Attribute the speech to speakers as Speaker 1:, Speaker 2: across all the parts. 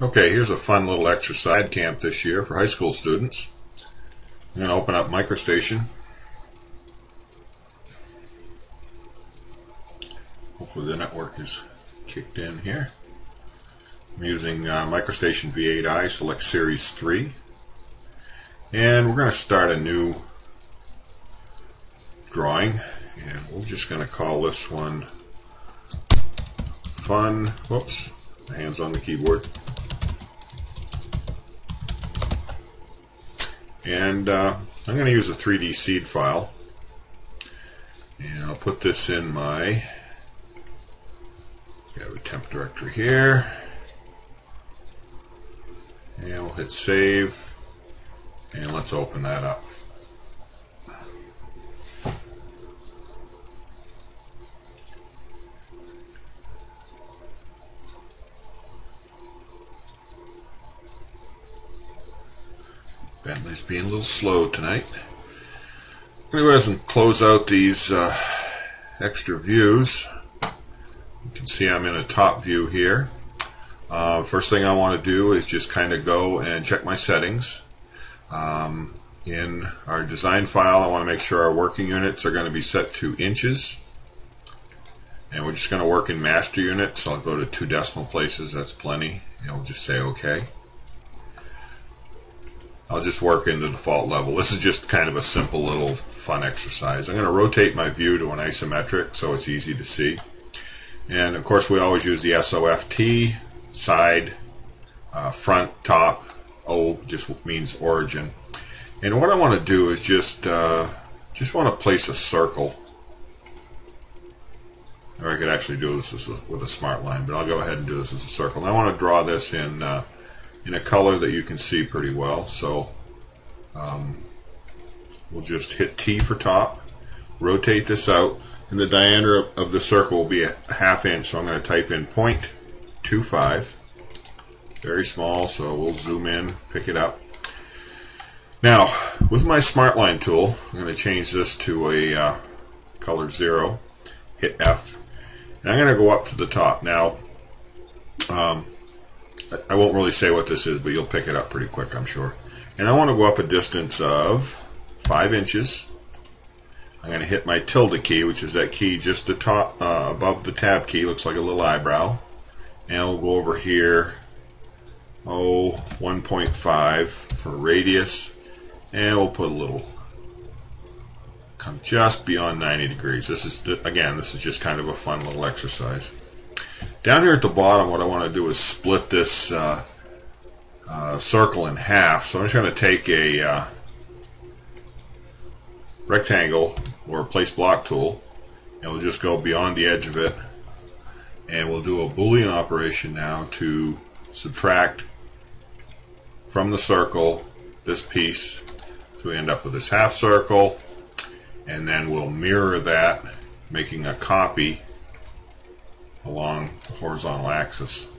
Speaker 1: Okay, here's a fun little exercise camp this year for high school students. I'm going to open up microstation. Hopefully the network is kicked in here. I'm using microstation V8i, select series 3. And we're going to start a new drawing. And we're just going to call this one Fun. Whoops, my hand's on the keyboard. And I'm going to use a 3D seed file, and I'll put this in my temp directory here, and we'll hit save, and let's open that up. Bentley's being a little slow tonight. I'm going to go ahead and close out these extra views. You can see I'm in a top view here. First thing I want to do is just kind of go and check my settings. In our design file, I want to make sure our working units are going to be set to inches. And we're just going to work in master units. So I'll go to 2 decimal places, that's plenty. And we'll just say OK. I'll just work in the default level. This is just kind of a simple little fun exercise. I'm going to rotate my view to an isometric so it's easy to see. And of course we always use the SOFT, side, front, top. O just means origin. And what I want to do is just want to place a circle. Or I could actually do this with a smart line, but I'll go ahead and do this as a circle. And I want to draw this in a color that you can see pretty well. So we'll just hit T for top, rotate this out, and the diameter of the circle will be a ½ inch. So I'm going to type in 0.25, very small, so we'll zoom in, pick it up. Now with my smart line tool, I'm going to change this to a color 0, hit F, and I'm going to go up to the top. Now I won't really say what this is, but you'll pick it up pretty quick, I'm sure. And I want to go up a distance of 5 inches. I'm going to hit my tilde key, which is that key just the top above the tab key, looks like a little eyebrow. And we'll go over here, 1.5 for radius, and we'll put a little, come just beyond 90 degrees. This is, again, this is just kind of a fun little exercise. Down here at the bottom, what I want to do is split this circle in half. So I'm just going to take a rectangle or a place block tool, and we'll just go beyond the edge of it, and we'll do a Boolean operation now to subtract from the circle this piece. So we end up with this half circle, and then we'll mirror that, making a copy along the horizontal axis.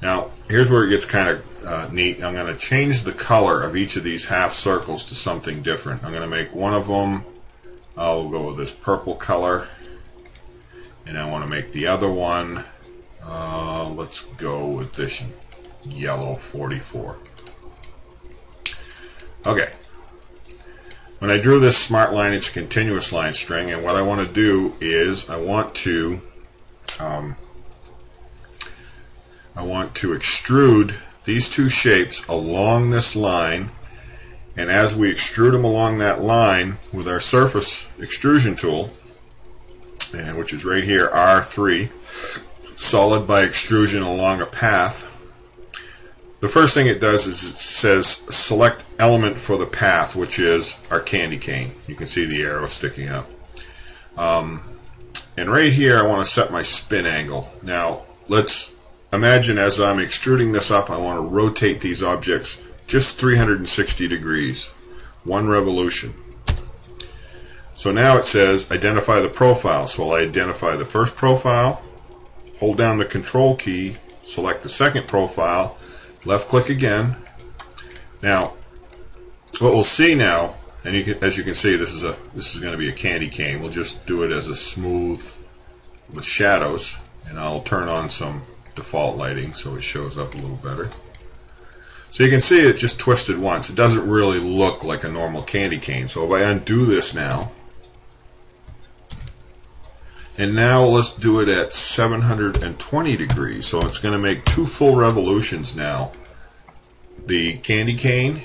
Speaker 1: Now here's where it gets kind of neat. I'm going to change the color of each of these half circles to something different. I'm going to make one of them, I'll go with this purple color, and I want to make the other one, let's go with this yellow 44. Okay. When I drew this smart line, it's a continuous line string, and what I want to do is I want to extrude these two shapes along this line, and as we extrude them along that line with our surface extrusion tool, and which is right here, R3, solid by extrusion along a path, the first thing it does is it says select element for the path, which is our candy cane. You can see the arrow sticking up. And right here I want to set my spin angle. Now let's imagine as I'm extruding this up, I want to rotate these objects just 360 degrees, one revolution. So now it says identify the profile. So I'll identify the first profile, hold down the control key, select the second profile, left click again. Now what we'll see now, and as you can see, this is going to be a candy cane. We'll just do it as a smooth with shadows, and I'll turn on some default lighting so it shows up a little better. So you can see it just twisted once. It doesn't really look like a normal candy cane. So if I undo this now, and now let's do it at 720 degrees. So it's going to make 2 full revolutions now. The candy cane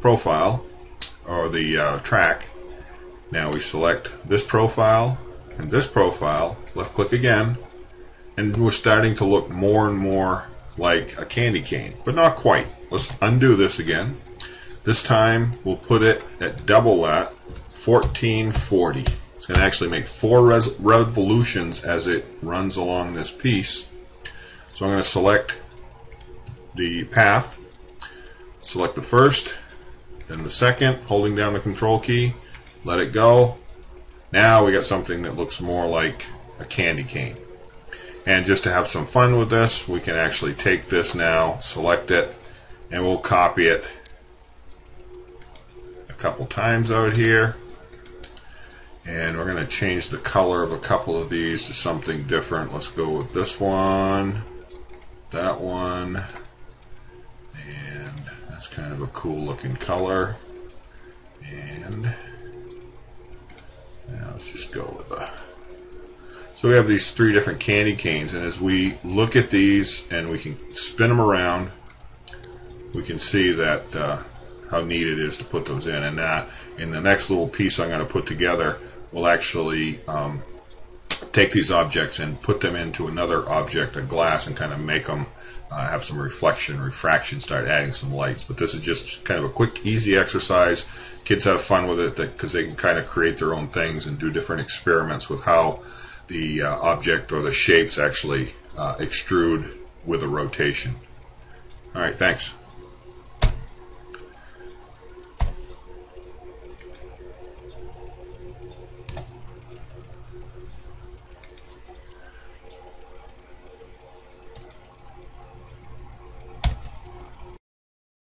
Speaker 1: profile, or the track. Now we select this profile and this profile, left click again, and we're starting to look more and more like a candy cane, but not quite. Let's undo this again. This time we'll put it at double that, 1440. It's going to actually make 4 revolutions as it runs along this piece. So I'm going to select the path, select the first, then the second, holding down the control key, let it go. Now we got something that looks more like a candy cane. And just to have some fun with this, we can actually take this now, select it, and we'll copy it a couple times out here. And we're going to change the color of a couple of these to something different. Let's go with this one, that one, and that's kind of a cool looking color. And now let's just go with a... So we have these 3 different candy canes, and as we look at these and we can spin them around, we can see that how neat it is to put those in. And that in the next little piece I'm going to put together, we'll actually take these objects and put them into another object, a glass, and kind of make them have some refraction, start adding some lights. But this is just kind of a quick, easy exercise. Kids have fun with it because they can kind of create their own things and do different experiments with how the object or the shapes actually extrude with a rotation. Alright, thanks.